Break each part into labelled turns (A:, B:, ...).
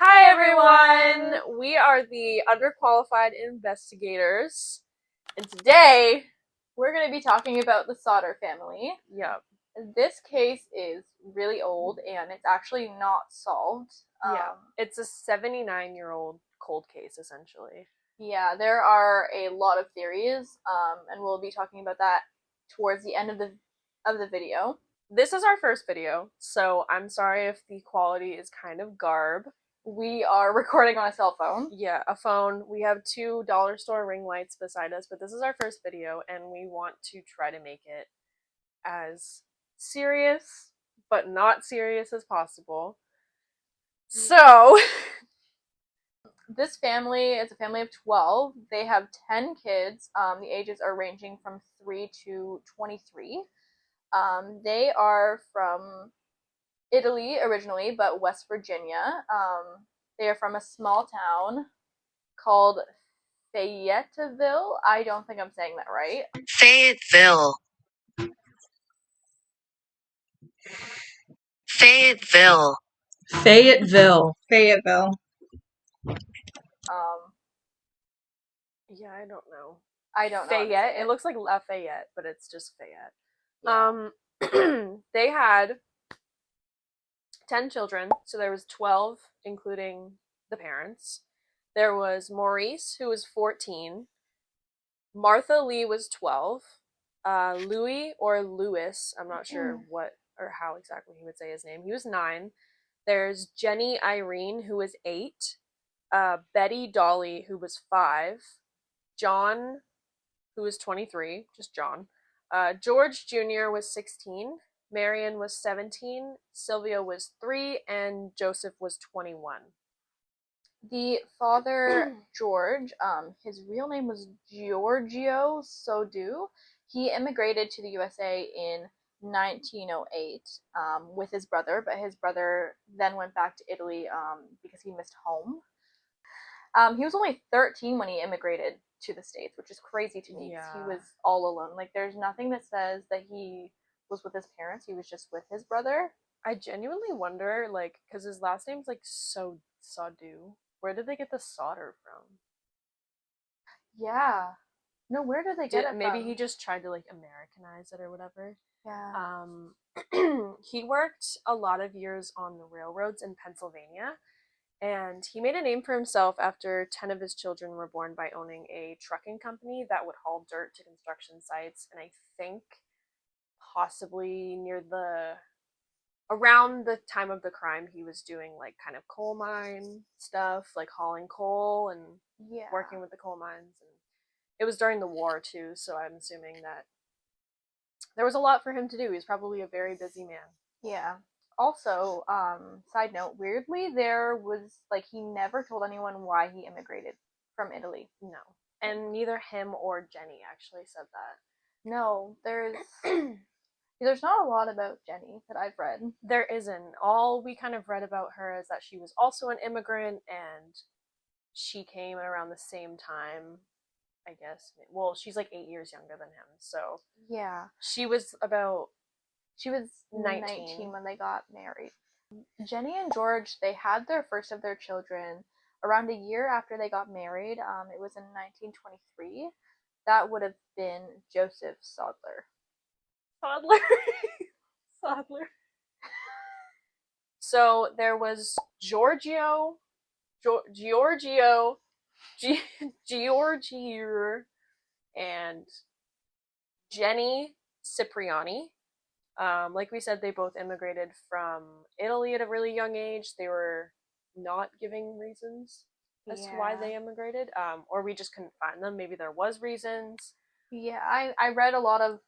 A: Hi everyone! We are the underqualified investigators, and today,
B: We're going to be talking about the Sodder family.
A: yeah,
B: This case is really old and it's actually not solved.
A: it's a 79-year-old cold case essentially.
B: Yeah, there are a lot of theories, and we'll be talking about that towards the end of the video.
A: This is our first video, so I'm sorry if the quality is kind of garb.
B: We are recording on a cell phone.
A: Yeah, a phone. We have two dollar store ring lights beside us, but this is our first video, and we want to try to make it as serious but not serious as possible. So,
B: This family is a family of 12. They have 10 kids. The ages are ranging from 3 to 23. They are from Italy originally, but West Virginia. They are from a small town called Fayetteville. I don't think I'm saying that right.
C: Fayetteville. Fayetteville.
D: Fayetteville. Fayetteville.
B: Um,
A: yeah, I don't know.
B: I don't know.
A: Fayette. It looks like Lafayette, but it's just Fayette.
B: Yeah.
A: They had 10 children, so there was 12, including the parents. There was Maurice, who was 14. Martha Lee was 12. Louis or Louis, I'm not sure what or how exactly he would say his name. He was 9. There's Jenny Irene, who was 8. Betty Dolly, who was 5. John, who was 23, just John. George Jr. was 16. Marion was 17. Sylvia was 3. And Joseph was 21.
B: The father, George, his real name was Giorgio Sodder. He immigrated to the USA in 1908 with his brother, but his brother then went back to Italy because he missed home. He was only 13 when he immigrated to the States, which is crazy to me because he was all alone. Like, there's nothing that says that he was with his parents. He was just with his brother.
A: I genuinely wonder, like, because his last name's like Sodder. Where did they get the solder from?
B: Yeah. No, where did they get it
A: Maybe
B: from?
A: he just tried to like Americanize it or whatever.
B: Yeah.
A: He worked a lot of years on the railroads in Pennsylvania, and he made a name for himself after 10 of his children were born by owning a trucking company that would haul dirt to construction sites. And I think possibly around the time of the crime, he was doing like kind of coal mine stuff, like hauling coal and working with the coal mines. And it was during the war too, so I'm assuming that there was a lot for him to do. He's probably a very busy man.
B: Yeah. Also, side note, weirdly, there was like he never told anyone why he immigrated from Italy.
A: No. And neither him or Jenny actually said that.
B: No, there's not a lot about Jenny that I've read.
A: There isn't. All we kind of read about her is that she was also an immigrant and she came around the same time, I guess. Well, she's like 8 years younger than him, so
B: yeah,
A: she was
B: 19 when they got married. Jenny and George, they had their first of their children around a year after they got married. It was in 1923. That would have been Joseph Sodder.
A: Sodder. So there was Giorgio, and Jenny Cipriani. Like we said, they both immigrated from Italy at a really young age. They were not giving reasons as to why they immigrated, or we just couldn't find them. Maybe there was reasons.
B: Yeah, I read a lot of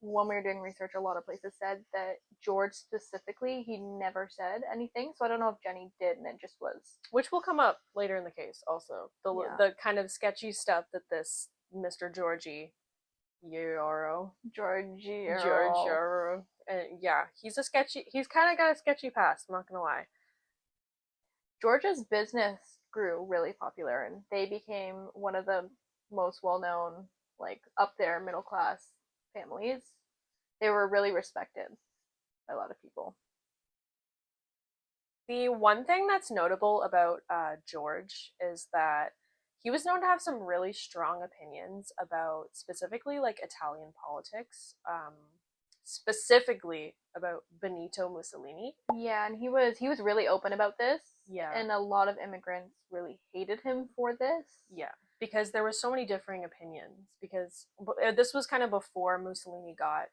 B: when we were doing research, a lot of places said that George specifically, he never said anything. So I don't know if Jenny did, and it just was.
A: Which will come up later in the case. Also, the kind of sketchy stuff that this Mr. Giorgio, yeah, he's kind of got a sketchy past. I'm not gonna lie.
B: George's business grew really popular, and they became one of the most well-known, like up there middle class families. They were really respected by a lot of people.
A: The one thing that's notable about George is that he was known to have some really strong opinions about specifically like Italian politics, specifically about Benito Mussolini.
B: Yeah, and he was really open about this.
A: Yeah.
B: And a lot of immigrants really hated him for this.
A: Yeah, because there were so many differing opinions. Because this was kind of before Mussolini got,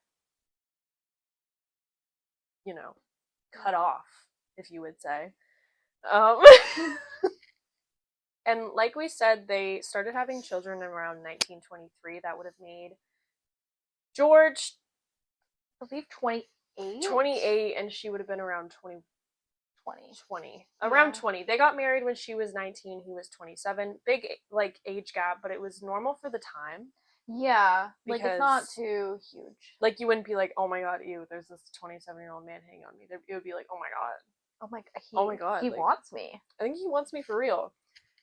A: cut off, if you would say. Um, and like we said, they started having children around 1923. That would have made George,
B: I believe 28.
A: 28, and she would have been around 20.
B: 20.
A: Around
B: Yeah.
A: 20. They got married when she was 19, he was 27. Big like age gap, but it was normal for the time.
B: Yeah, like it's not
A: Because
B: too huge.
A: like you wouldn't be like, oh my god, ew, there's this 27-year-old man hanging on me. It would be like, oh my god,
B: Oh my
A: god,
B: he
A: like,
B: wants me.
A: I think he wants me for real.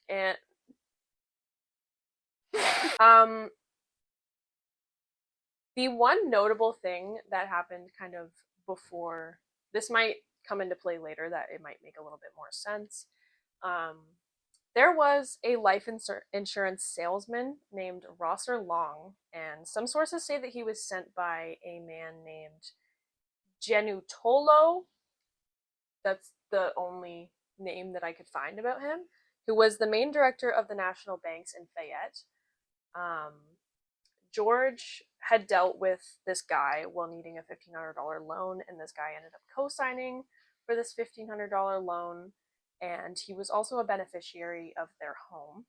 A: And um the one notable thing that happened kind of before this might come into play later, that it might make a little bit more sense. There was a life insurance salesman named Rosser Long, and some sources say that he was sent by a man named Genutolo. That's the only name that I could find about him, who was the main director of the national banks in Fayette. George had dealt with this guy while needing a $1,500 loan, and this guy ended up co-signing for this $1,500 loan, and he was also a beneficiary of their home.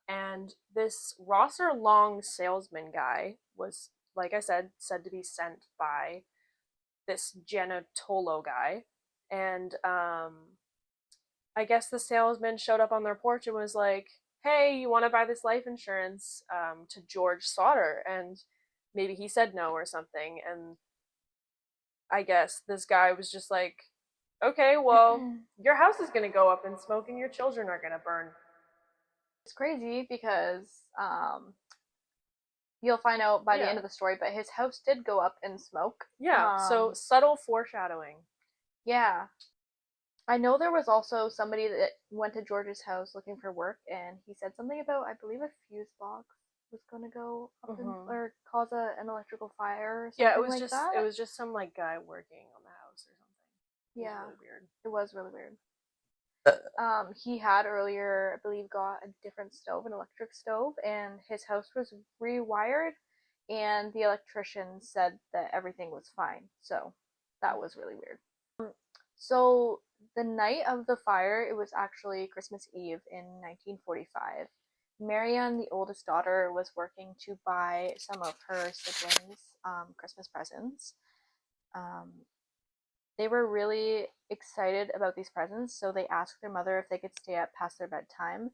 A: And this Rosser Long salesman guy was, like I said to be sent by this Janatolo guy, and I guess the salesman showed up on their porch and was like, hey, you want to buy this life insurance to George Sodder? And maybe he said no or something. And I guess this guy was just like, okay, well, your house is going to go up in smoke and your children are going to burn.
B: It's crazy because you'll find out by the end of the story, but his house did go up in smoke.
A: Yeah, so subtle foreshadowing.
B: Yeah. I know there was also somebody that went to George's house looking for work, and he said something about, I believe, a fuse box was going to go up or cause an electrical fire or something
A: yeah, it was
B: like
A: just
B: that.
A: It was just some like guy working on the house or something.
B: Yeah,
A: really weird.
B: It was really weird. He had earlier, I believe, got a different stove, an electric stove, and his house was rewired, and the electrician said that everything was fine. So that was really weird. So the night of the fire, it was actually Christmas Eve in 1945. Marianne, the oldest daughter, was working to buy some of her siblings Christmas presents. They were really excited about these presents, so they asked their mother if they could stay up past their bedtime.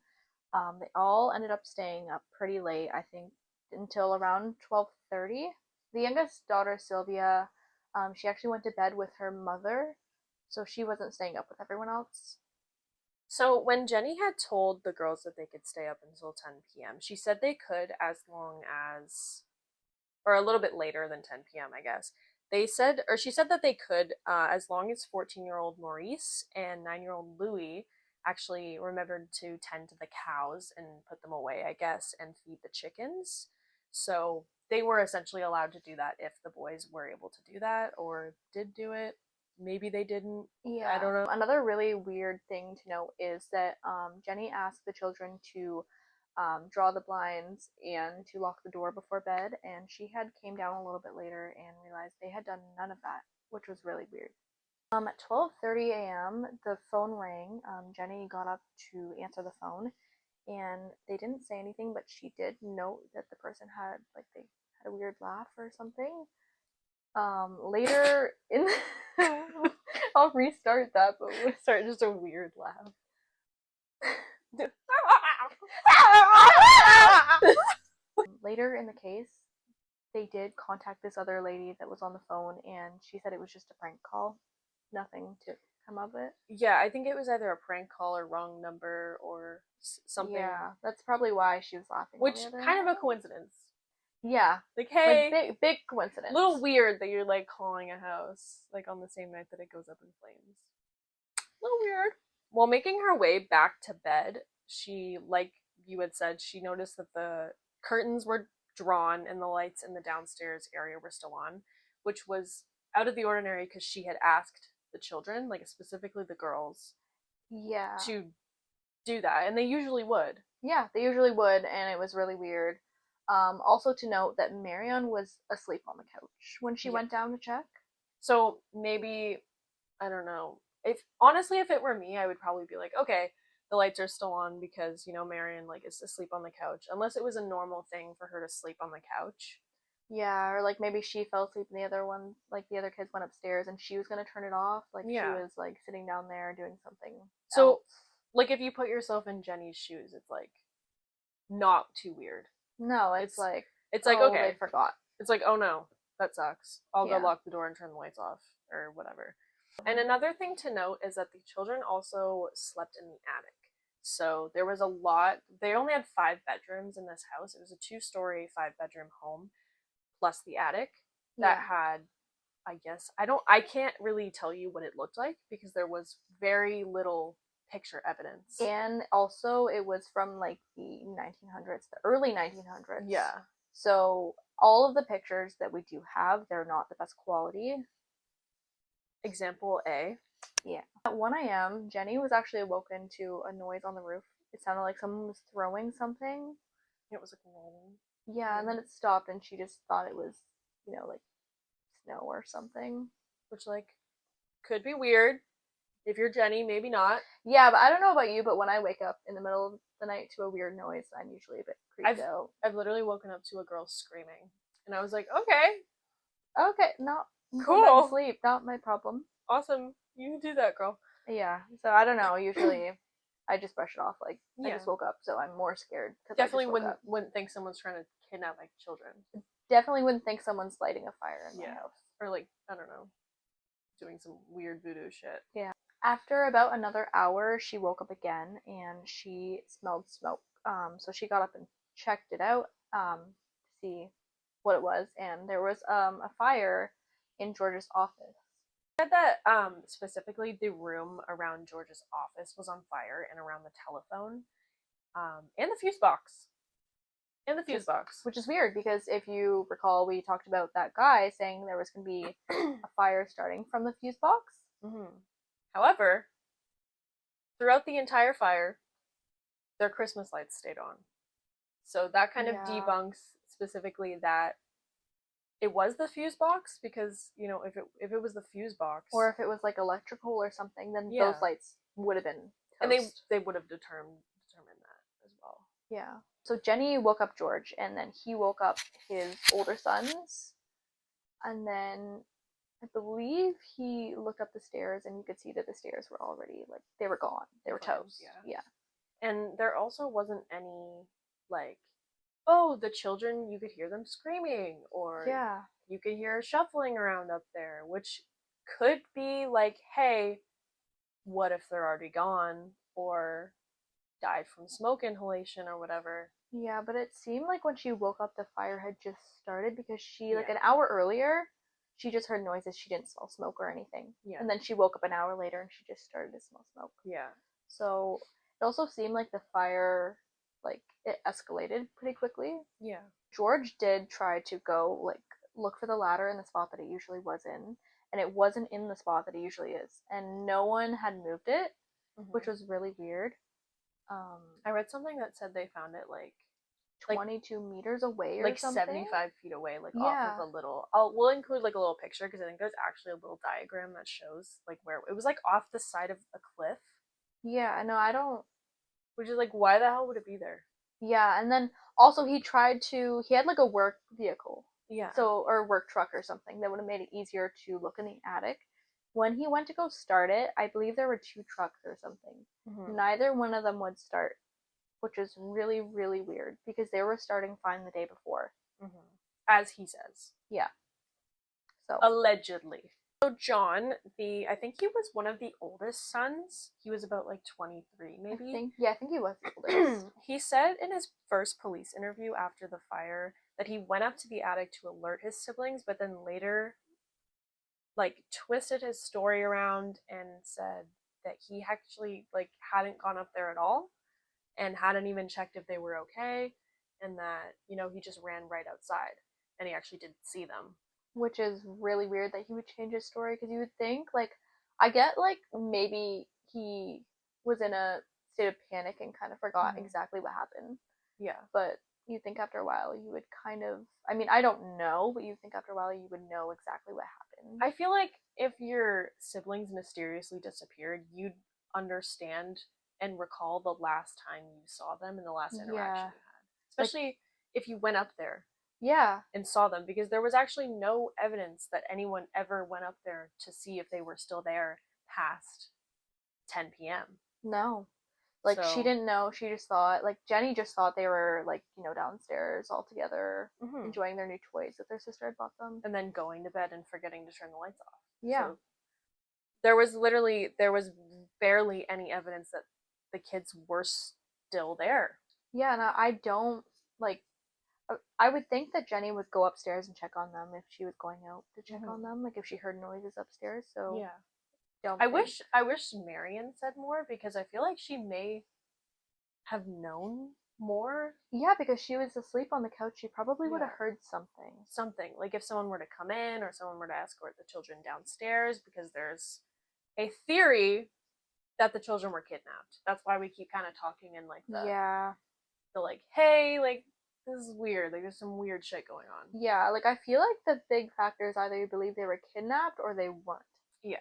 B: They all ended up staying up pretty late, I think, until around 12:30. The youngest daughter, Sylvia, she actually went to bed with her mother, so she wasn't staying up with everyone else.
A: So when Jenny had told the girls that they could stay up until 10 p.m., she said they could as long as, or a little bit later than 10 p.m., I guess. She said that they could as long as 14-year-old Maurice and 9-year-old Louis actually remembered to tend to the cows and put them away, I guess, and feed the chickens. So they were essentially allowed to do that if the boys were able to do that or did do it. Maybe they didn't.
B: Yeah.
A: I don't know.
B: Another really weird thing to note is that Jenny asked the children to draw the blinds and to lock the door before bed, and she had came down a little bit later and realized they had done none of that, which was really weird. At 12:30 a.m., the phone rang. Jenny got up to answer the phone, and they didn't say anything, but she did note that the person they had a weird laugh or something. Later in I'll restart that, but we'll start just a weird laugh. Later in the case, they did contact this other lady that was on the phone, and she said it was just a prank call. Nothing to come of it.
A: Yeah, I think it was either a prank call or wrong number or something.
B: Yeah, that's probably why she was laughing.
A: Which kind of a coincidence.
B: Yeah.
A: Like, hey,
B: big coincidence.
A: Little weird that you're like calling a house like on the same night that it goes up in flames. little weird. While making her way back to bed, she, like you had said, she noticed that the curtains were drawn and the lights in the downstairs area were still on, which was out of the ordinary because she had asked the children, like specifically the girls,
B: Yeah.
A: to do that, and they usually would.
B: Yeah, they usually would, and it was really weird. Also to note that Marion was asleep on the couch when she went down to check.
A: So maybe, I don't know. If honestly, if it were me, I would probably be like, okay, the lights are still on because Marion like is asleep on the couch, unless it was a normal thing for her to sleep on the couch.
B: Yeah, or like maybe she fell asleep and the other kids went upstairs and she was gonna turn it off. Like she was like sitting down there doing something
A: So,
B: else.
A: like if you put yourself in Jenny's shoes, it's like not too weird.
B: No, it's like
A: okay,
B: they forgot.
A: It's like, oh no, that sucks. I'll go lock the door and turn the lights off or whatever. And another thing to note is that the children also slept in the attic. So there was a lot. They only had 5 bedrooms in this house. It was a 2-story, 5-bedroom home, plus the attic that had, I guess, I can't really tell you what it looked like because there was very little picture evidence.
B: And also it was from like the 1900s, the early 1900s.
A: Yeah.
B: So all of the pictures that we do have, they're not the best quality.
A: Example A.
B: Yeah. At 1 a.m., Jenny was actually awoken to a noise on the roof. It sounded like someone was throwing something.
A: It was like rolling.
B: Yeah, and then it stopped and she just thought it was, like snow or something.
A: Which, like, could be weird. If you're Jenny, maybe not.
B: Yeah, but I don't know about you, but when I wake up in the middle of the night to a weird noise, I'm usually a bit creeped out.
A: I've literally woken up to a girl screaming. And I was like, okay.
B: Okay, not
A: cool.
B: Sleep, not my problem.
A: Awesome. You can do that, girl.
B: Yeah, so I don't know. Usually I just brush it off. Like, I just woke up, so I'm more scared.
A: Definitely wouldn't think someone's trying to kidnap my children.
B: Definitely wouldn't think someone's lighting a fire in my house.
A: Or, like, I don't know, doing some weird voodoo shit.
B: Yeah. After about another hour, she woke up again and she smelled smoke. So she got up and checked it out to see what it was, and there was a fire in George's office.
A: Said that specifically the room around George's office was on fire and around the telephone, and the fuse box.
B: Which is weird because if you recall, we talked about that guy saying there was going to be a fire starting from the fuse box.
A: Mm-hmm. However, throughout the entire fire, their Christmas lights stayed on. So that kind of debunks specifically that it was the fuse box, because if it was the fuse box,
B: or if it was like electrical or something, then those lights would have been toast.
A: And they would have determined that as well.
B: Yeah. So Jenny woke up George, and then he woke up his older sons, and then I believe he looked up the stairs and you could see that the stairs were already, like, they were gone. They were toast. Yeah.
A: And there also wasn't any, like, oh, the children, you could hear them screaming, or you could hear shuffling around up there, which could be like, hey, what if they're already gone or died from smoke inhalation or whatever.
B: Yeah, but it seemed like when she woke up, the fire had just started, because she, like, an hour earlier, she just heard noises. She didn't smell smoke or anything. Yeah. And then she woke up an hour later and she just started to smell smoke. Yeah. So it also seemed like the fire, like, it escalated pretty quickly. Yeah. George did try to go, like, look for the ladder in the spot that it usually was in, and it wasn't in the spot that it usually is. And no one had moved it, which was really weird.
A: I read something that said they found it, like,
B: 22 meters away or
A: like
B: something?
A: 75 feet away, like off of a little, we'll include like a little picture, because I think there's actually a little diagram that shows like where it was, like off the side of a cliff.
B: Yeah, no, I don't,
A: which is like, why the hell would it be there?
B: Yeah, and then also he had like a work vehicle, or work truck or something that would have made it easier to look in the attic. When he went to go start it, I believe there were 2 trucks or something. Neither one of them would start, which is really, really weird, because they were starting fine the day before.
A: As he says.
B: Yeah. So
A: allegedly. So John, I think he was one of the oldest sons. He was about like 23, maybe.
B: I think he was the oldest.
A: He said in his first police interview after the fire that he went up to the attic to alert his siblings, but then later, like, twisted his story around and said that he actually like hadn't gone up there at all and hadn't even checked if they were okay, and that, you know, he just ran right outside and he actually didn't see them.
B: Which is really weird that he would change his story, because you would think, like, I get, like, maybe he was in a state of panic and kind of forgot exactly what happened.
A: Yeah.
B: But you think after a while you would kind of, I mean, I don't know, but you think after a while you would know exactly what happened.
A: I feel like if your siblings mysteriously disappeared, you'd understand and recall the last time you saw them and the last interaction you had. Especially if you went up there
B: Yeah.
A: and saw them, because there was actually no evidence that anyone ever went up there to see if they were still there past 10 p.m.
B: No. Like, she didn't know. She just thought, like, Jenny just thought they were, like, you know, downstairs all together, enjoying their new toys that their sister had bought them.
A: And then going to bed and forgetting to turn the lights off.
B: Yeah.
A: So there was barely any evidence that the kids were still there.
B: Yeah, and I don't, like, I would think that Jenny would go upstairs and check on them if she was going out to check on them, like, if she heard noises upstairs, so...
A: Yeah.
B: Don't
A: I wish Marion said more, because I feel like she may have known more.
B: Yeah, because she was asleep on the couch, she probably would have heard something.
A: Something. Like if someone were to come in or someone were to escort the children downstairs, because there's a theory that the children were kidnapped. That's why we keep kind of talking in like the like, hey, like, this is weird. Like, there's some weird shit going on.
B: Yeah, like, I feel like the big factor is either you believe they were kidnapped or they weren't.
A: Yeah.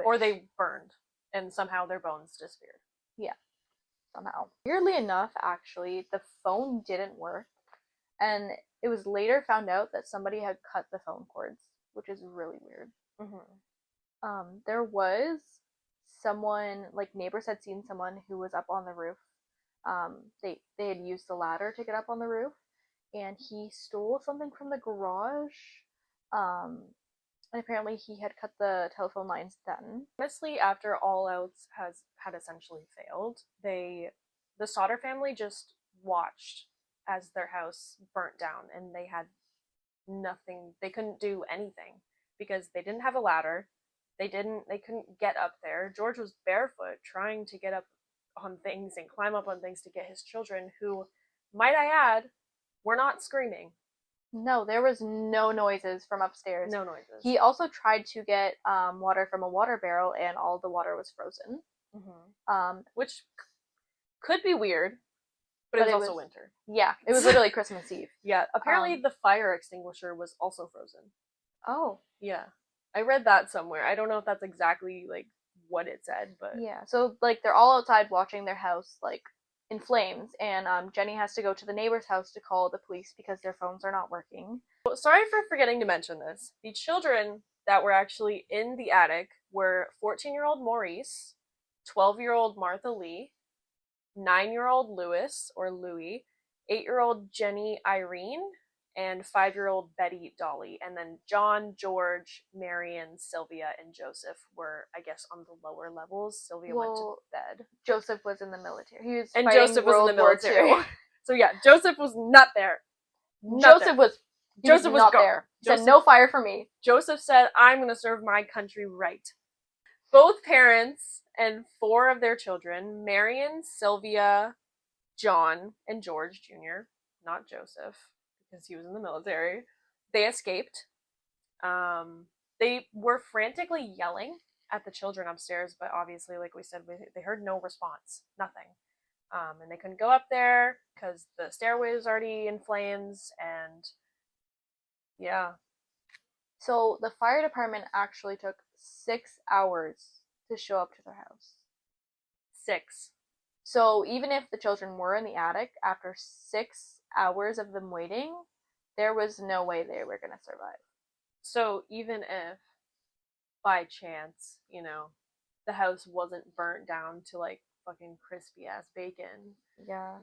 A: Or they burned and somehow their bones disappeared.
B: Yeah. Somehow. Weirdly enough, actually, the phone didn't work, and it was later found out that somebody had cut the phone cords, which is really weird. There was someone, like, neighbors had seen someone who was up on the roof. They had used the ladder to get up on the roof, and he stole something from the garage. And apparently he had cut the telephone lines then.
A: Honestly, after all else had essentially failed, the Sodder family just watched as their house burnt down, and they had nothing. They couldn't do anything because they didn't have a ladder. They couldn't get up there. George was barefoot trying to get up on things and climb up on things to get his children, who, might I add, were not screaming.
B: No, there was no noises from upstairs.
A: No noises.
B: He also tried to get water from a water barrel, and all the water was frozen.
A: Which could be weird, but it was also winter.
B: Yeah, it was literally Christmas Eve.
A: Yeah, apparently the fire extinguisher was also frozen.
B: Oh.
A: Yeah. I read that somewhere. I don't know if that's exactly, like, what it said, but...
B: Yeah, so, like, they're all outside watching their house, like, in flames, and Jenny has to go to the neighbor's house to call the police because their phones are not working.
A: Well, sorry for forgetting to mention this. The children that were actually in the attic were 14-year-old Maurice, 12-year-old Martha Lee, 9-year-old Louis, or Louis, 8-year-old Jenny Irene, and 5-year-old Betty Dolly. And then John, George, Marion, Sylvia, and Joseph were, I guess, on the lower levels. Sylvia went to bed.
B: Joseph was in the military. He was
A: and Joseph was in the military. So yeah, Joseph was not there.
B: Joseph was not
A: gone.
B: There. He said, no fire for me.
A: Joseph said, I'm going to serve my country right. Both parents and 4 of their children, Marion, Sylvia, John, and George Jr., not Joseph, because he was in the military, they escaped. They were frantically yelling at the children upstairs, but obviously, like we said, they heard no response. Nothing. And they couldn't go up there because the stairway was already in flames, and yeah.
B: So the fire department actually took 6 hours to show up to their house.
A: 6.
B: So even if the children were in the attic, after 6 hours of them waiting, there was no way they were going to survive.
A: So even if, by chance, you know, the house wasn't burnt down to, like, fucking crispy-ass bacon.
B: Yeah.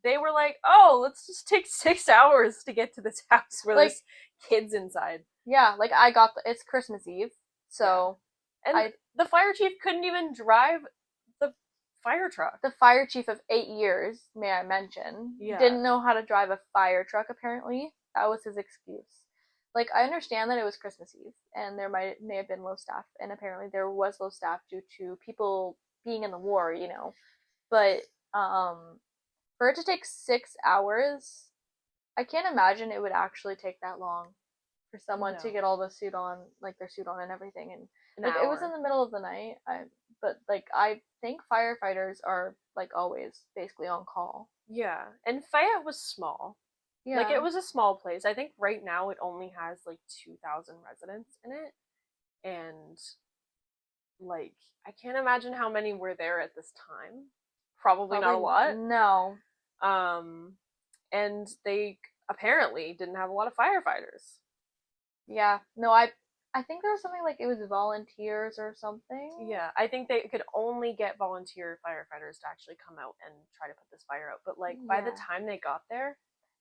A: They were like, oh, let's just take 6 hours to get to this house where there's kids inside.
B: Yeah, like, it's Christmas Eve, so...
A: Yeah. And the fire chief couldn't even drive the fire truck.
B: The fire chief of 8 years, may I mention, didn't know how to drive a fire truck, apparently. That was his excuse. like, I understand that it was Christmas Eve and there may have been low staff, and apparently there was low staff due to people being in the war, you know. But for it to take 6 hours, I can't imagine it would actually take that long for someone to
A: No.
B: get all the suit on, like their suit on and everything, and
A: An
B: like it was in
A: hour.
B: the middle of the night. But like I think firefighters are like always basically on call.
A: Yeah, and Fayette was small. Like
B: Yeah.
A: it was a small place. I think right now it only has like 2,000 residents in it, and like I can't imagine how many were there at this time. Probably not a
B: Probably
A: lot.
B: no.
A: Um, and they apparently didn't have a lot of firefighters.
B: Yeah. No, I think there was something like it was volunteers or something.
A: Yeah, I think they could only get volunteer firefighters to actually come out and try to put this fire out. But like by the
B: Yeah.
A: time they got there,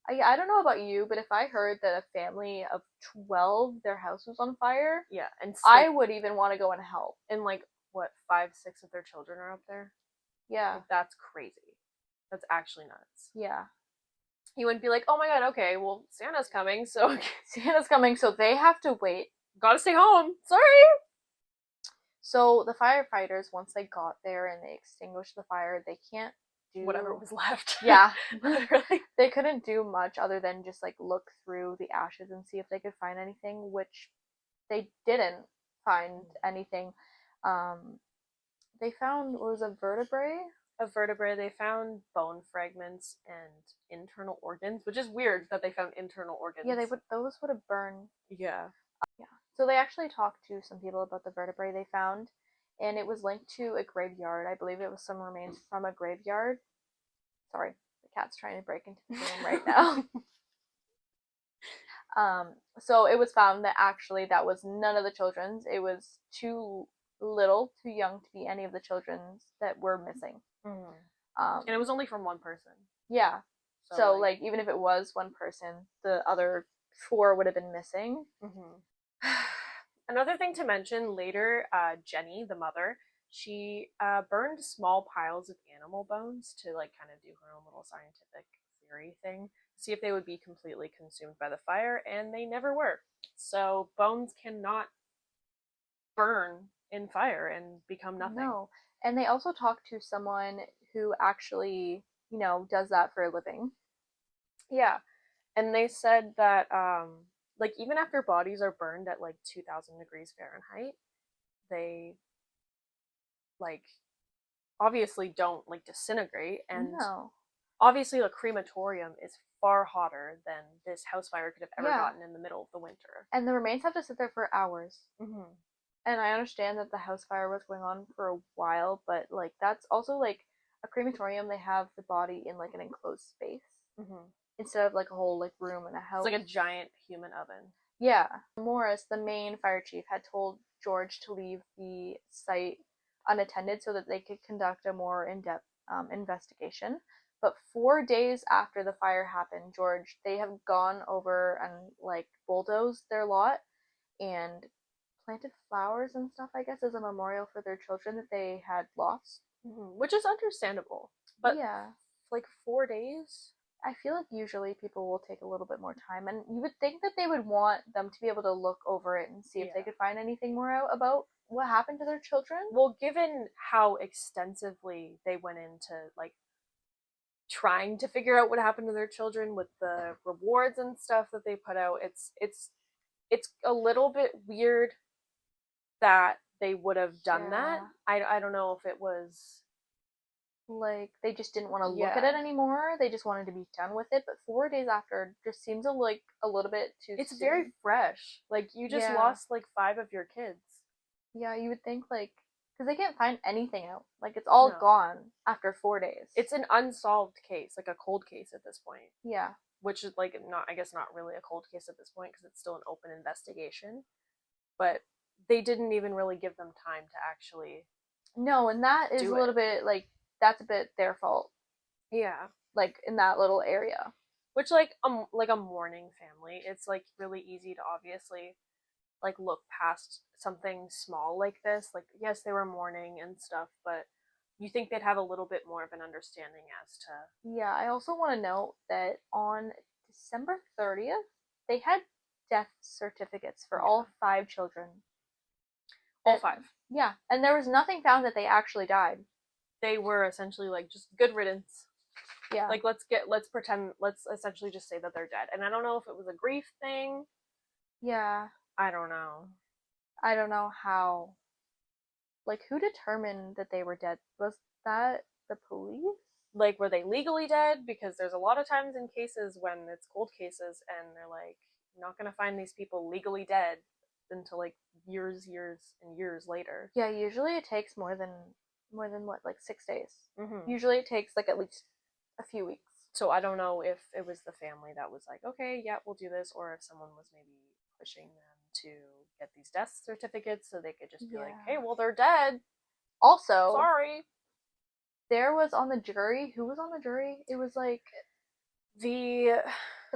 B: I don't know about you, but if I heard that a family of 12, their house was on fire,
A: yeah, and
B: I
A: like,
B: would even want to go and help.
A: and like what 5, 6 of their children are up there.
B: Yeah.
A: Like that's crazy. That's actually nuts.
B: Yeah.
A: He wouldn't be like, oh my god, okay, well Santa's coming, so
B: Santa's coming, so they have to wait.
A: gotta stay home. Sorry.
B: So the firefighters, once they got there and they extinguished the fire, they can't do
A: Whatever was left.
B: Yeah.
A: Literally.
B: They couldn't do much other than just like look through the ashes and see if they could find anything, which they didn't find anything. Um, they found what was a vertebrae.
A: A vertebrae, they found bone fragments and internal organs, which is weird that they found internal organs.
B: Yeah, those would have burned.
A: Yeah.
B: Yeah. So they actually talked to some people about the vertebrae they found, and it was linked to a graveyard. I believe it was some remains from a graveyard. Sorry, the cat's trying to break into the room right now. So it was found that actually that was none of the children's. It was too little, too young to be any of the children's that were missing.
A: And it was only from one person.
B: Yeah. So like even if it was one person, the other 4 would have been missing.
A: Another thing to mention later, Jenny, the mother, she burned small piles of animal bones to like kind of do her own little scientific theory thing, see if they would be completely consumed by the fire, and they never were. So bones cannot burn in fire and become nothing.
B: No. And they also talked to someone who actually, you know, does that for a living.
A: Yeah. And they said that like even after bodies are burned at like 2,000 degrees Fahrenheit, they like obviously don't like disintegrate, and
B: No.
A: obviously a crematorium is far hotter than this house fire could have ever
B: Yeah.
A: gotten in the middle of the winter.
B: And the remains have to sit there for hours.
A: Mm-hmm.
B: And I understand that the house fire was going on for a while, but like that's also like a crematorium. They have the body in like an enclosed space instead of like a whole like room in a house.
A: It's like a giant human oven.
B: Yeah. Morris, the main fire chief, had told George to leave the site unattended so that they could conduct a more in-depth investigation. But 4 days after the fire happened, George, they have gone over and like bulldozed their lot and planted flowers and stuff, I guess, as a memorial for their children that they had lost.
A: Which is understandable. But
B: yeah,
A: like 4 days?
B: I feel like usually people will take a little bit more time, and you would think that they would want them to be able to look over it and see if they could find anything more out about what happened to their children.
A: Well, given how extensively they went into like trying to figure out what happened to their children with the rewards and stuff that they put out, it's a little bit weird that they would have done that. I don't know if it was
B: like they just didn't want to look at it anymore. They just wanted to be done with it. But 4 days after just seems like a little bit too
A: It's
B: soon.
A: very fresh. Like you just lost like 5 of your kids.
B: Yeah, you would think like because they can't find anything out. Like it's all gone after 4 days.
A: It's an unsolved case, like a cold case at this point.
B: Yeah.
A: Which is like not, I guess, not really a cold case at this point because it's still an open investigation. But they didn't even really give them time to actually.
B: No, and that is a little bit like that's a bit their fault.
A: Yeah.
B: Like in that little area.
A: Which like a mourning family, it's like really easy to obviously like look past something small like this. Like yes, they were mourning and stuff, but you think they'd have a little bit more of an understanding as to.
B: Yeah, I also want to note that on December 30th, they had death certificates for
A: Yeah.
B: all 5 children.
A: All
B: That-
A: 5.
B: Yeah, and there was nothing found that they actually died.
A: They were essentially like just good riddance.
B: Yeah.
A: Like let's essentially just say that they're dead. And I don't know if it was a grief thing.
B: Yeah.
A: I don't know.
B: I don't know how. Like, who determined that they were dead? Was that the police?
A: Like, were they legally dead? Because there's a lot of times in cases when it's cold cases and they're like, you're not gonna find these people legally dead until like years and years later.
B: Yeah, usually it takes more than what, like 6 days.
A: Mm-hmm.
B: Usually it takes like at least a few weeks.
A: So I don't know if it was the family that was like, okay, yeah, we'll do this, or if someone was maybe pushing them to get these death certificates so they could just be like, hey, well, they're dead.
B: Also,
A: Sorry.
B: there was on the jury. Who was on the jury? It was like
A: The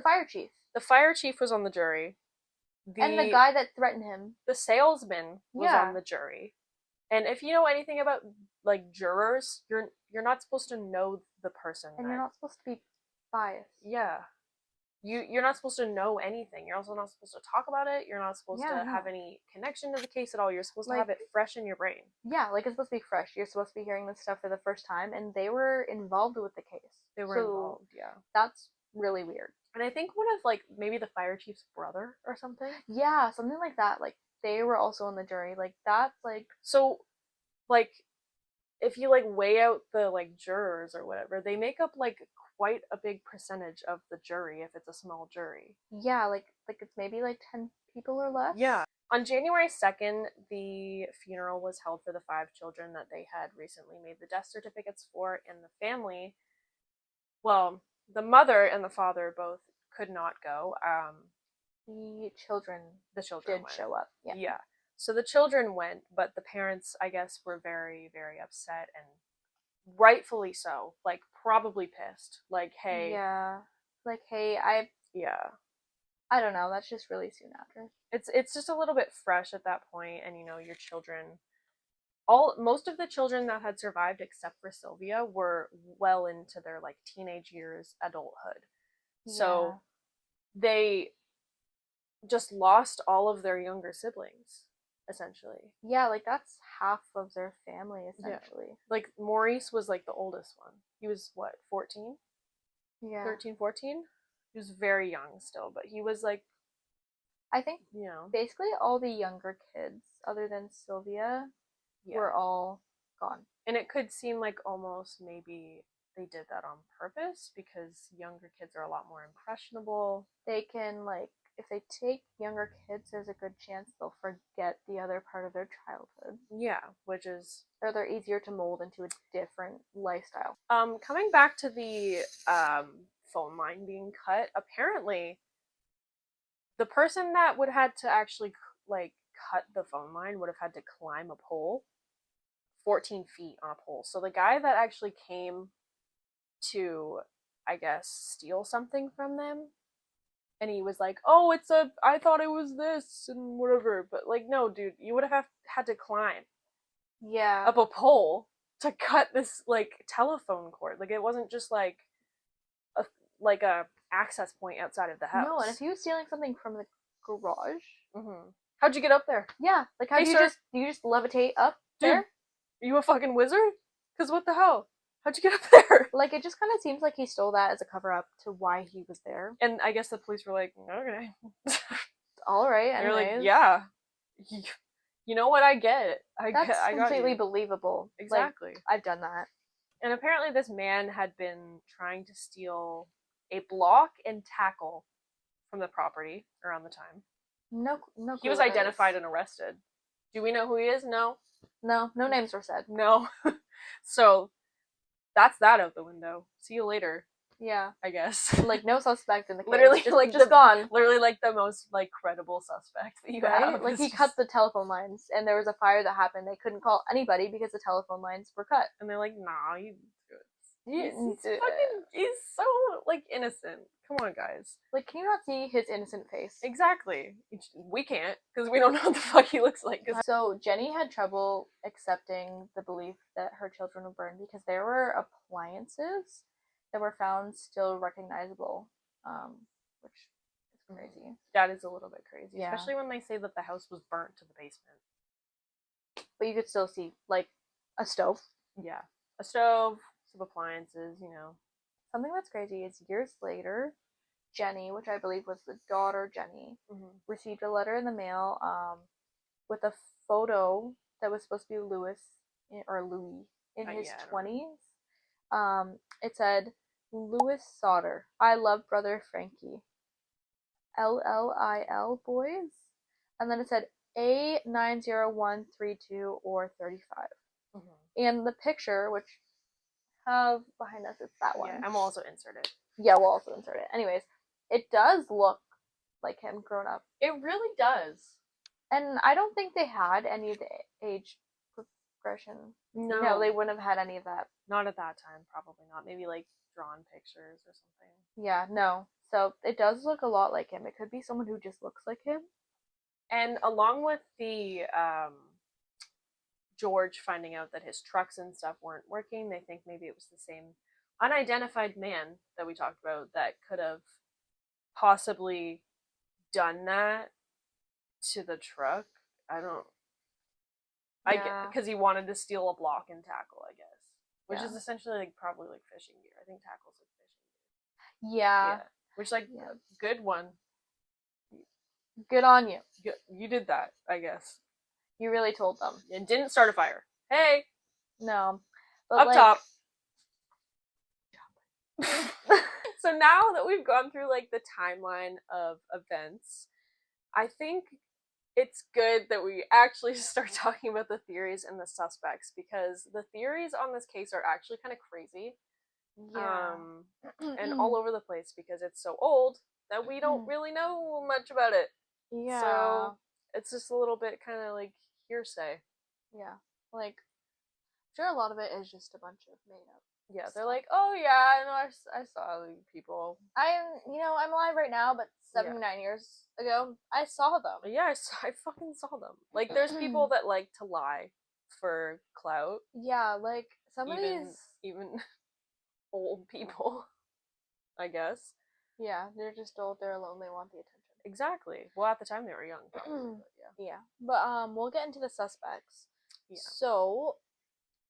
B: fire chief.
A: The fire chief was on the jury.
B: And the guy that threatened him.
A: The salesman was
B: Yeah.
A: on the jury. And if you know anything about like jurors, you're not supposed to know the person.
B: And you're not supposed to be biased.
A: Yeah. You're not supposed to know anything. You're also not supposed to talk about it. You're not supposed to have any connection to the case at all. You're supposed to have it fresh in your brain.
B: Yeah, like it's supposed to be fresh. You're supposed to be hearing this stuff for the first time, and they were involved with the case.
A: They were involved, yeah.
B: That's really weird.
A: And I think one of like maybe the fire chief's brother or something.
B: Yeah, something like that. Like they were also on the jury. Like that's like
A: so like if you like weigh out the like jurors or whatever, they make up like quite a big percentage of the jury if it's a small jury.
B: Yeah, like it's maybe like 10 people or less.
A: Yeah. On January 2nd, the funeral was held for the 5 children that they had recently made the death certificates for, and the family, well, the mother and the father both could not go.
B: The children
A: did
B: went. Show up.
A: Yeah. So the children went, but the parents, I guess, were very, very upset, and rightfully so. Like, probably pissed. Like, hey.
B: Yeah. Like, hey,
A: Yeah.
B: I don't know. That's just really soon after.
A: It's just a little bit fresh at that point, and your children. Most of the children that had survived, except for Sylvia, were well into their like teenage years, adulthood. Yeah. So they just lost all of their younger siblings, essentially.
B: Yeah, like that's half of their family, essentially.
A: Yeah. Like Maurice was like the oldest one. He was what, 14?
B: Yeah.
A: 13, 14? He was very young still, but he was like,
B: I think basically all the younger kids, other than Sylvia, were all gone.
A: And it could seem like almost maybe they did that on purpose because younger kids are a lot more impressionable.
B: They can, like, if they take younger kids, there's a good chance they'll forget the other part of their childhood.
A: Yeah, which is...
B: Or they're easier to mold into a different lifestyle.
A: Coming back to the phone line being cut, apparently the person that would have had to actually, like, cut the phone line would have had to climb a pole 14 feet on a pole. So the guy that actually came to, I guess, steal something from them, and he was like, oh, I thought it was this and whatever, but like, no, dude, you would have had to climb up a pole to cut this like telephone cord. Like, it wasn't just like a access point outside of the house.
B: No, and if he was stealing something from the garage,
A: how'd you get up there?
B: Yeah, like how do you just levitate up there?
A: Are you a fucking wizard? Because what the hell? How'd you get up there?
B: Like, it just kind of seems like he stole that as a cover-up to why he was there.
A: And I guess the police were like, okay.
B: Alright, anyways.
A: They're like, yeah. You know what? I get it.
B: That's completely believable.
A: Exactly.
B: Like, I've done that.
A: And apparently this man had been trying to steal a block and tackle from the property around the time.
B: No.
A: He was identified and arrested. Do we know who he is? No.
B: No names were said.
A: No. So, that's that out the window. See you later.
B: Yeah.
A: I guess.
B: Like, no suspect in the case.
A: Literally,
B: just gone.
A: Literally, like, the most, like, credible suspect that you have.
B: Like, he cut the telephone lines, and there was a fire that happened. They couldn't call anybody because the telephone lines were cut.
A: And they're like, nah, he's so, like, innocent. Come on, guys.
B: Like, can you not see his innocent face?
A: Exactly. We can't, because we don't know what the fuck he looks like.
B: So, Jenny had trouble accepting the belief that her children were burned because there were appliances that were found still recognizable, which is crazy.
A: That is a little bit crazy,
B: Yeah.
A: especially when they say that the house was burnt to the basement.
B: But you could still see, like, a stove.
A: Yeah, a stove, some appliances,
B: Something that's crazy is years later, Jenny, which I believe was the daughter Jenny, received a letter in the mail with a photo that was supposed to be Louis in his 20s. It said, Louis Sodder, I love brother Frankie. LLIL boys. And then it said A90132 or 35. And the picture, which have behind us, it's that one.
A: Yeah, and we'll also insert it.
B: Yeah, we'll also insert it. Anyways, it does look like him grown up.
A: It really does.
B: And I don't think they had any of the age progression. No, they wouldn't have had any of that.
A: Not at that time, probably not. Maybe like drawn pictures or something.
B: Yeah, no. So it does look a lot like him. It could be someone who just looks like him.
A: And along with the George finding out that his trucks and stuff weren't working, they think maybe it was the same unidentified man that we talked about that could have possibly done that to the truck. Because he wanted to steal a block and tackle, I guess, which is essentially like probably like fishing gear. I think tackle's like fishing gear.
B: Yeah.
A: Which good one.
B: Good on you.
A: You did that, I guess.
B: You really told them.
A: And didn't start a fire. Hey.
B: No.
A: But up top. So now that we've gone through like the timeline of events, I think it's good that we actually start talking about the theories and the suspects, because the theories on this case are actually kind of crazy.
B: Yeah.
A: And all over the place, because it's so old that we don't really know much about it.
B: Yeah.
A: So it's just a little bit kind of like hearsay.
B: Yeah. Like, I'm sure a lot of it is just a bunch of made up.
A: Yeah, they're like, oh yeah, I know, I saw the people.
B: I'm alive right now, but 79 years ago, I saw them.
A: Yeah, I fucking saw them. Like, there's people that like to lie for clout.
B: Yeah, like, some of these...
A: Even old people, I guess.
B: Yeah, they're just old, they're alone, they want the attention.
A: Exactly. Well, at the time they were young, probably, but yeah.
B: Yeah, but we'll get into the suspects. Yeah. So,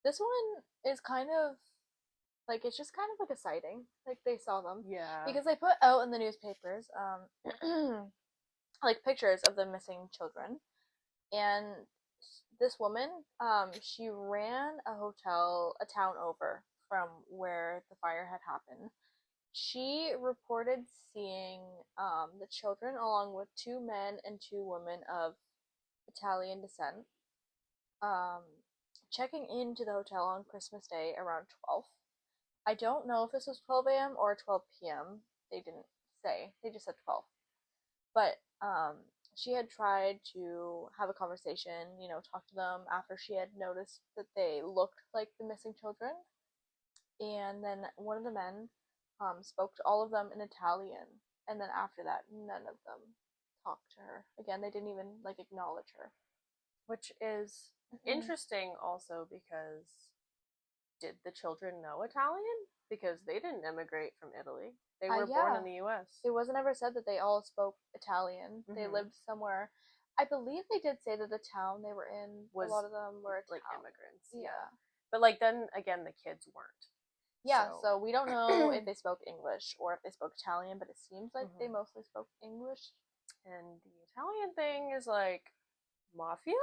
B: this one is kind of... like, it's just kind of like a sighting. Like, they saw them.
A: Yeah.
B: Because they put out in the newspapers, like, pictures of the missing children. And this woman, she ran a town over from where the fire had happened. She reported seeing the children along with 2 men and 2 women of Italian descent, checking into the hotel on Christmas Day around 12. I don't know if this was 12 a.m. or 12 p.m. They didn't say. They just said 12. But she had tried to have a conversation, talk to them after she had noticed that they looked like the missing children. And then one of the men spoke to all of them in Italian. And then after that, none of them talked to her. Again, they didn't even, acknowledge her.
A: Which is interesting also, because did the children know Italian? Because they didn't immigrate from Italy. They were born in the U.S.
B: It wasn't ever said that they all spoke Italian. They lived somewhere. I believe they did say that the town they were in, a lot of them were Italian.
A: Like immigrants.
B: Yeah.
A: But then again, the kids weren't.
B: Yeah, so we don't know if they spoke English or if they spoke Italian, but it seems like they mostly spoke English.
A: And the Italian thing is like mafia?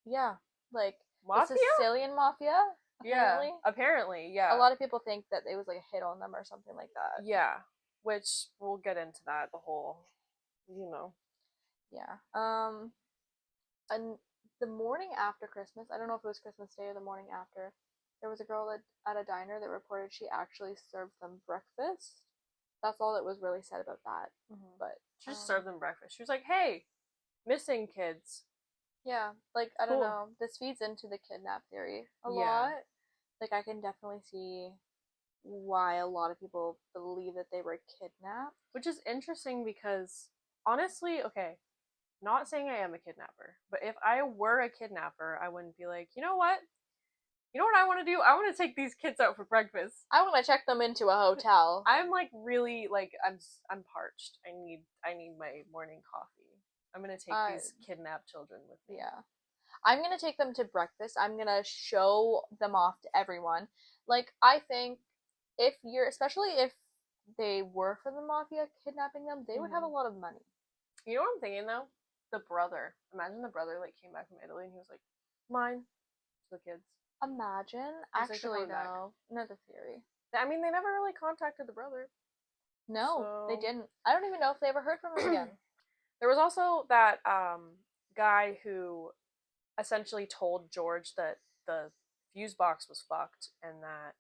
B: Yeah, like
A: mafia?
B: The Sicilian mafia. Apparently.
A: Yeah, apparently, yeah.
B: A lot of people think that it was like a hit on them or something like that.
A: Yeah, which we'll get into that, the whole,
B: Yeah. And the morning after Christmas, I don't know if it was Christmas Day or the morning after, there was a girl at a diner that reported she actually served them breakfast. That's all that was really said about that. But
A: she just served them breakfast. She was like, hey, missing kids.
B: Yeah, I don't know. This feeds into the kidnap theory a lot. I can definitely see why a lot of people believe that they were kidnapped.
A: Which is interesting because, honestly, okay, not saying I am a kidnapper, but if I were a kidnapper, I wouldn't be like, you know what? You know what I want to do? I want to take these kids out for breakfast.
B: I want to check them into a hotel.
A: I'm like really like I'm parched. I need my morning coffee. I'm gonna take these kidnapped children with me.
B: Yeah. I'm gonna take them to breakfast. I'm gonna show them off to everyone. Like, I think especially if they were from the mafia kidnapping them, they would have a lot of money.
A: You know what I'm thinking though? The brother. Imagine the brother like came back from Italy and he was like, mine to the kids.
B: Imagine.
A: He's like,
B: Actually,
A: "They're coming back."
B: no. Another theory.
A: I mean, they never really contacted the brother.
B: No, they
A: So-
B: didn't. I don't even know if they ever heard from him again.
A: There was also that guy who essentially told George that the fuse box was fucked and that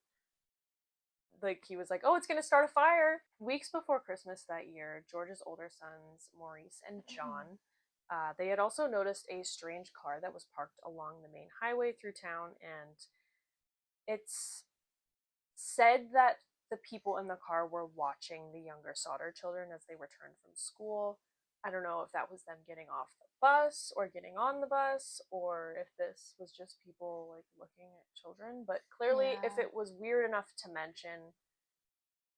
A: like he was like, "Oh, it's gonna start a fire." Weeks before Christmas that year, George's older sons, Maurice and John, they had also noticed a strange car that was parked along the main highway through town, and it's said that the people in the car were watching the younger Sodder children as they returned from school. I don't know if that was them getting off the bus or getting on the bus, or if this was just people like looking at children, but clearly if
B: Yeah.
A: it was weird enough to mention,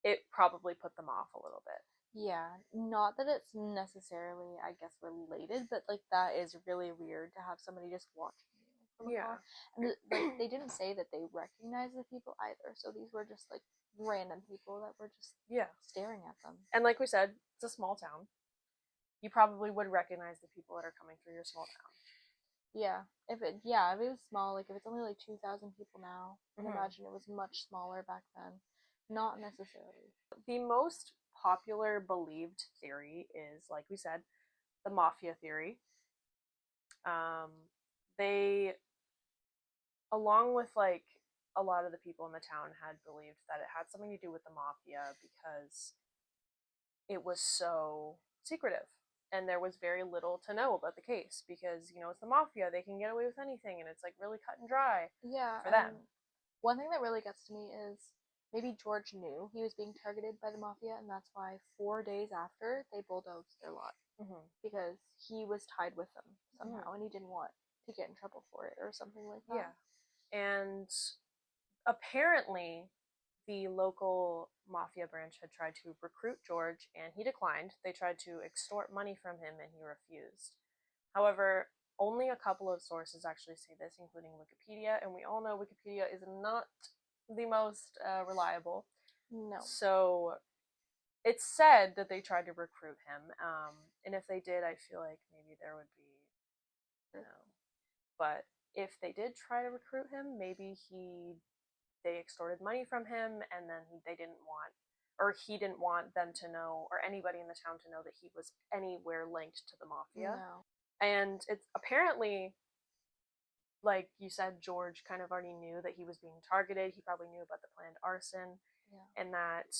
A: it probably put them off a little bit.
B: Yeah, not that it's necessarily, I guess, related, but like that is really weird to have somebody just watching you from afar. And like they didn't say that they recognized the people either, so these were just like random people that were just staring at them.
A: And like we said, it's a small town. You probably would recognize the people that are coming through your small town.
B: Yeah, if it was small, like if it's only like 2,000 people now, I imagine it was much smaller back then. Not necessarily.
A: The most popular believed theory is, like we said, the mafia theory. They, along with like a lot of the people in the town, had believed that it had something to do with the mafia because it was so secretive and there was very little to know about the case because, you know, it's the mafia, they can get away with anything and it's like really cut and dry for them.
B: One thing that really gets to me is maybe George knew he was being targeted by the mafia, and that's why 4 days after they bulldozed their lot because he was tied with them somehow, and he didn't want to get in trouble for it or something like that.
A: Yeah, and apparently the local mafia branch had tried to recruit George and he declined. They tried to extort money from him and he refused. However, only a couple of sources actually say this, including Wikipedia, and we all know Wikipedia is not the most reliable.
B: No.
A: So it's said that they tried to recruit him, and if they did, I feel like maybe there would be, you know, but if they did try to recruit him, maybe they extorted money from him, and then they didn't want, or he didn't want them to know, or anybody in the town to know that he was anywhere linked to the mafia.
B: No.
A: And it's apparently, like you said, George kind of already knew that he was being targeted. He probably knew about the planned arson, and that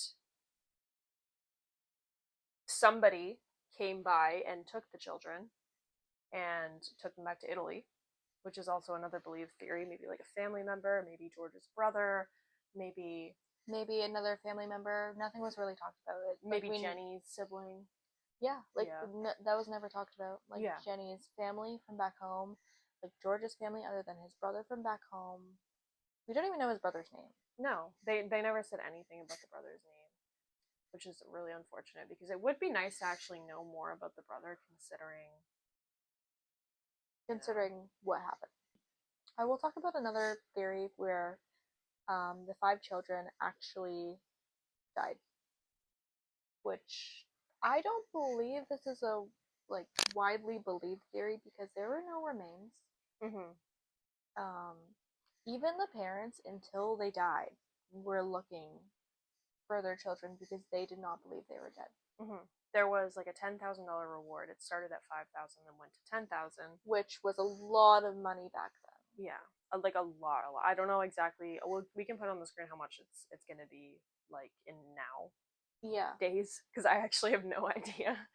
A: somebody came by and took the children and took them back to Italy, which is also another believed theory. Maybe like a family member, maybe George's brother, maybe
B: another family member. Nothing was really talked about it.
A: Maybe Jenny's sibling.
B: Yeah, that was never talked about. Like Jenny's family from back home, like George's family, other than his brother from back home. We don't even know his brother's name.
A: No, they never said anything about the brother's name, which is really unfortunate because it would be nice to actually know more about the brother, considering
B: what happened. I will talk about another theory where the 5 children actually died, which I don't believe this is a like widely believed theory because there were no remains. Even the parents, until they died, were looking for their children because they did not believe they were dead.
A: There was like a $10,000 reward. It started at $5,000 and went to $10,000,
B: which was a lot of money back then.
A: Yeah, like a lot. I don't know exactly. We can put on the screen how much it's gonna be like in now. Days, because I actually have no idea.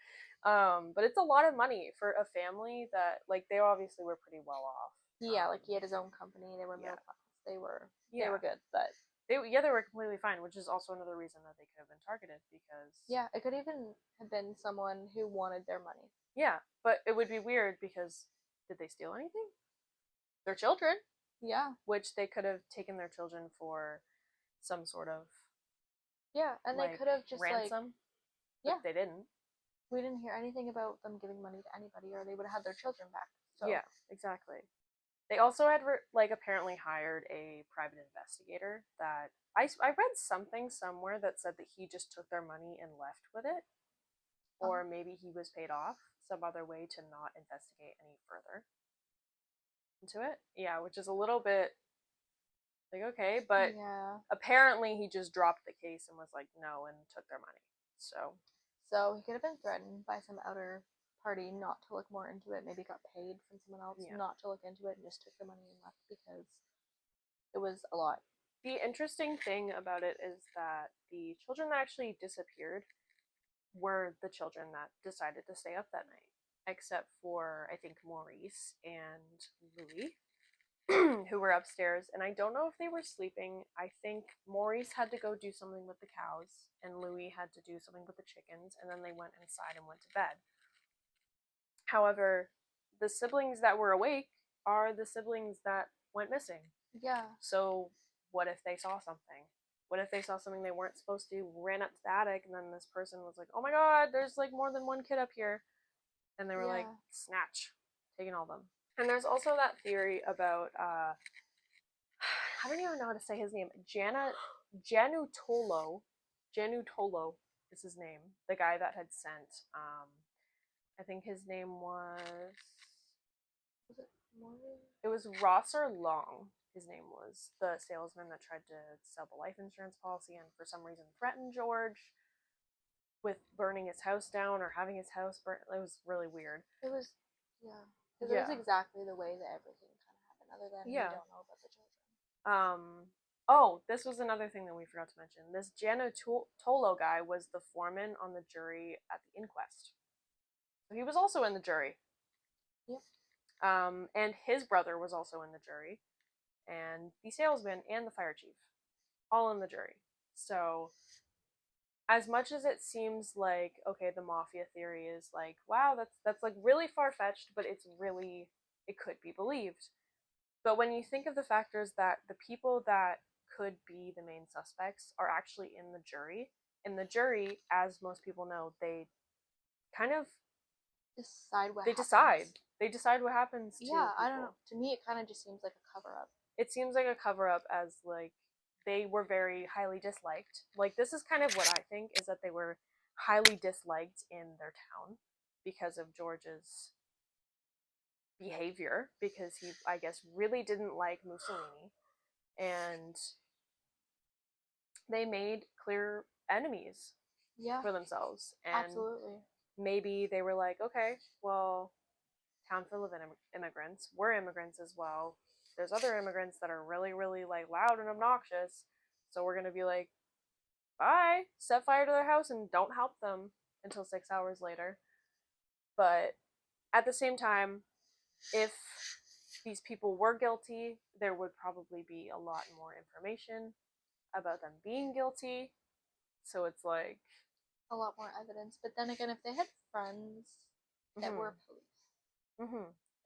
A: But it's a lot of money for a family that like they obviously were pretty well off.
B: Yeah, like he had his own company. They were middle class. They were good, but
A: they were completely fine, which is also another reason that they could have been targeted because
B: it could even have been someone who wanted their money.
A: Yeah, but it would be weird because did they steal anything? They're children.
B: Yeah.
A: which they could have taken their children for some sort of
B: Yeah, and they
A: like
B: could have just
A: ransom. But
B: yeah.
A: they didn't.
B: We didn't hear anything about them giving money to anybody, or they would have had their children back. So
A: Yeah, exactly. They also had like apparently hired a private investigator that I read something somewhere that said that he just took their money and left with it, or maybe he was paid off some other way to not investigate any further into it. Yeah, which is a little bit like okay, but
B: yeah.
A: apparently he just dropped the case and was like no and took their money. So
B: So he could have been threatened by some outer party not to look more into it. Maybe got paid from someone else not to look into it and just took the money and left because it was a lot.
A: The interesting thing about it is that the children that actually disappeared were the children that decided to stay up that night, except for I think Maurice and Louis, who were upstairs. And I don't know if they were sleeping. I think Maurice had to go do something with the cows, and Louis had to do something with the chickens, and then they went inside and went to bed. However, the siblings that were awake are the siblings that went missing.
B: Yeah.
A: So what if they saw something? What if they saw something they weren't supposed to, ran up to the attic, and then this person was like, oh my god, there's like more than one kid up here. And they were like, snatch, taking all of them. And there's also that theory about, I don't even know how to say his name, Janutolo is his name, the guy that had sent, I think his name was it Morgan? It was Rosser Long. His name was the salesman that tried to sell the life insurance policy and for some reason threatened George with burning his house down or having his house burnt. It was really weird.
B: It was, yeah. Because it was exactly the way that everything kind of happened, other than we don't know about the children.
A: Oh, this was another thing that we forgot to mention. This Gianotolo guy was the foreman on the jury at the inquest. So he was also in the jury.
B: Yep.
A: And his brother was also in the jury. And the salesman and the fire chief. All in the jury. So as much as it seems like, okay, the mafia theory is like, wow, that's like really far-fetched, but it could be believed. But when you think of the factors that the people that could be the main suspects are actually in the jury, as most people know, they kind of
B: decide what
A: they
B: happens.
A: They decide what happens to people.
B: I don't know. To me, it kind of just seems like a cover-up.
A: It seems like a cover-up as, like, they were very highly disliked. Like, this is kind of what I think, is that they were highly disliked in their town because of George's behavior, because he, I guess, really didn't like Mussolini. And they made clear enemies for themselves. And
B: absolutely.
A: Maybe they were like, okay, well, town full of immigrants. We're immigrants as well. There's other immigrants that are really, really like loud and obnoxious. So we're gonna be like, bye, set fire to their house and don't help them until 6 hours later. But at the same time, if these people were guilty, there would probably be a lot more information about them being guilty. So it's like
B: a lot more evidence. But then again, if they had friends that were police,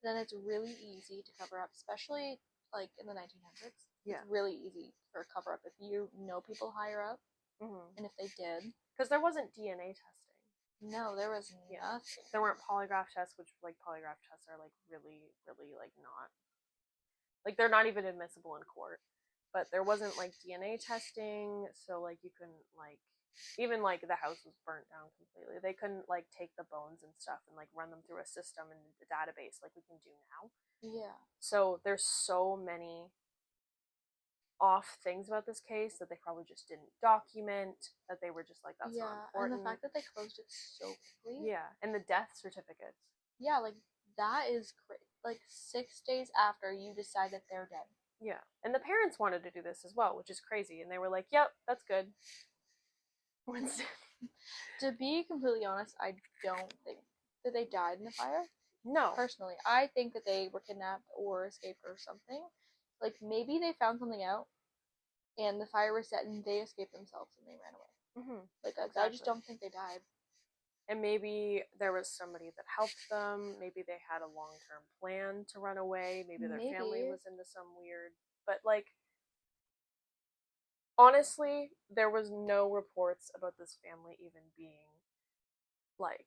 B: then it's really easy to cover up, especially like in the 1900s. It's really easy for a cover up if you know people higher up, and if they did,
A: because there wasn't DNA testing.
B: No, there was nothing.
A: There weren't polygraph tests, which like polygraph tests are like really, really like not like they're not even admissible in court. But there wasn't like DNA testing, so like you couldn't like even like the house was burnt down completely. They couldn't like take the bones and stuff and like run them through a system and a database like we can do now.
B: Yeah.
A: So there's so many off things about this case that they probably just didn't document, that they were just like, that's not important.
B: And the fact that they closed it so quickly.
A: Yeah, and the death certificates.
B: Yeah, like that is crazy. Like 6 days after you decide that they're dead.
A: Yeah, and the parents wanted to do this as well, which is crazy, and they were like, yep, that's good.
B: To be completely honest, I don't think that they died in the fire.
A: No.
B: Personally, I think that they were kidnapped or escaped or something. Like, maybe they found something out and the fire was set and they escaped themselves and they ran away. Like, exactly. I just don't think they died.
A: And maybe there was somebody that helped them. Maybe they had a long-term plan to run away. Maybe their family
B: Maybe.
A: was into some weird. But, like, honestly, there was no reports about this family even being, like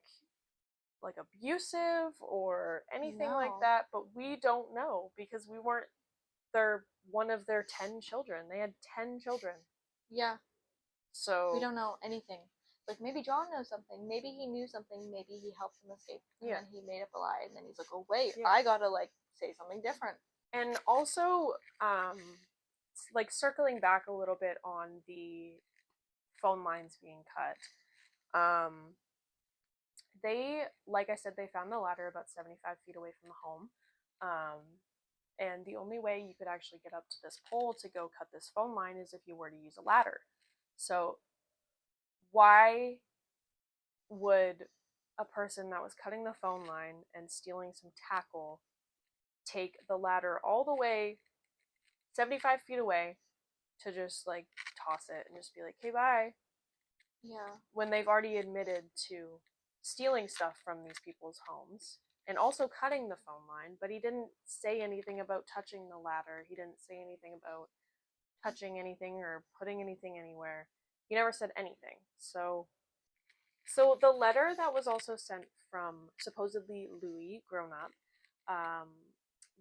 A: abusive or anything like
B: No.
A: that. But we don't know because we weren't. They're one of their 10 children. They had 10 children.
B: Yeah,
A: So
B: we don't know anything. Like, maybe John knows something. Maybe he knew something. Maybe he helped them escape. And
A: Yeah.
B: then he made up a lie. And then he's like, oh, wait,
A: Yeah.
B: I gotta, like, say something different.
A: And also, like, circling back a little bit on the phone lines being cut, they, like I said, they found the ladder about 75 feet away from the home. And the only way you could actually get up to this pole to go cut this phone line is if you were to use a ladder. So why would a person that was cutting the phone line and stealing some tackle take the ladder all the way 75 feet away to just, like, toss it and just be like, hey, bye,
B: Yeah.
A: when they've already admitted to stealing stuff from these people's homes and also cutting the phone line? But he didn't say anything about touching the ladder. He didn't say anything about touching anything or putting anything anywhere. He never said anything. So the letter that was also sent from supposedly Louis, grown up,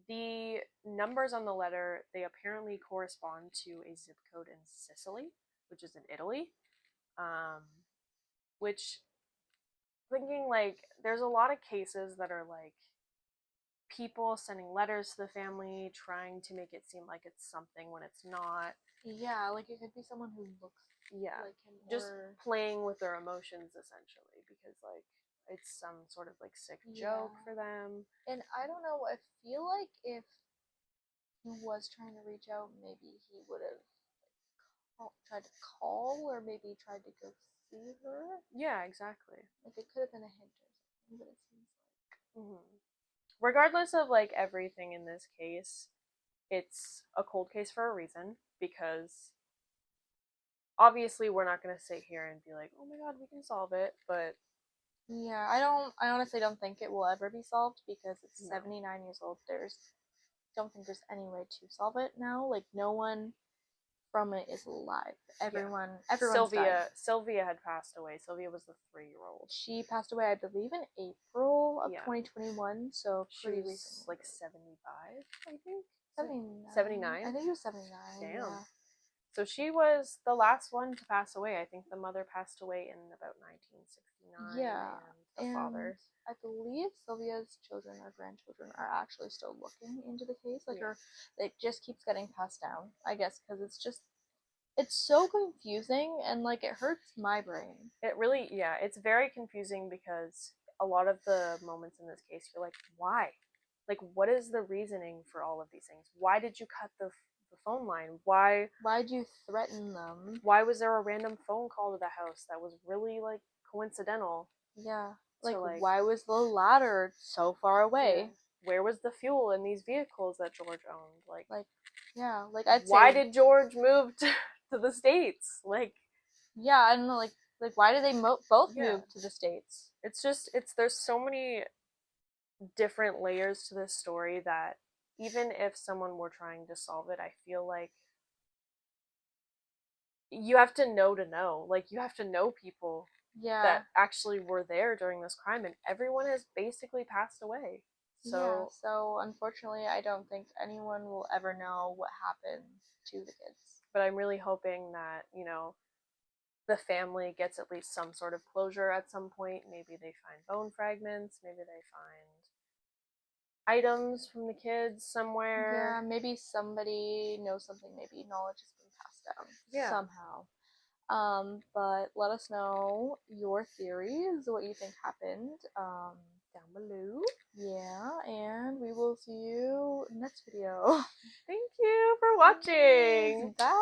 A: the numbers on the letter, they apparently correspond to a zip code in Sicily, which is in Italy. Which, thinking, like, there's a lot of cases that are like people sending letters to the family trying to make it seem like it's something when it's not.
B: Yeah, like, it could be someone who looks
A: Yeah,
B: like him.
A: just
B: or...
A: playing with their emotions, essentially, because, like, it's some sort of, like, sick joke for them.
B: And I don't know, I feel like if he was trying to reach out, maybe he would have tried to call, or maybe tried to go see her.
A: Yeah, exactly.
B: Like, it could have been a hint or something, but it seems like...
A: Regardless of, like, everything in this case, it's a cold case for a reason, because obviously we're not going to sit here and be like, oh my god, we can solve it, but
B: Yeah, I honestly don't think it will ever be solved, because it's 79 years old. Don't think there's any way to solve it now. Like, no one from it is alive. Everyone's died.
A: Sylvia had passed away. Sylvia was the 3-year-old.
B: She passed away, I believe, in April of
A: Yeah.
B: 2021, so pretty
A: She was
B: recently.
A: like 75, I think.
B: 79.
A: 79?
B: I think it was 79.
A: Damn.
B: Yeah.
A: So she was the last one to pass away. I think the mother passed away in about 1969.
B: Yeah,
A: and the father.
B: I believe Sylvia's children or grandchildren are actually still looking into the case. Like, it just keeps getting passed down, I guess, because it's so confusing, and, like, it hurts my brain.
A: It really, yeah, it's very confusing, because a lot of the moments in this case, you're like, why? Like, what is the reasoning for all of these things? Why did you cut the phone line?
B: Why'd you threaten them?
A: Why was there a random phone call to the house that was really, like, coincidental?
B: Yeah. Like,
A: like,
B: why was the ladder so far away?
A: Yeah. Where was the fuel in these vehicles that George owned? Like,
B: yeah, like, I'd say,
A: why did George move to the States? Like,
B: yeah, I don't know, like why did they both move to the States?
A: It's just, there's so many different layers to this story that even if someone were trying to solve it, I feel like you have to know. Like, you have to know people that actually were there during this crime, and everyone has basically passed away.
B: So unfortunately, I don't think anyone will ever know what happened to the kids.
A: But I'm really hoping that, you know, the family gets at least some sort of closure at some point. Maybe they find bone fragments, maybe they find items from the kids somewhere.
B: Yeah, maybe somebody knows something, maybe knowledge has been passed down somehow. But let us know your theories, what you think happened, down below. Yeah, and we will see you next video.
A: Thank you for watching.
B: Bye.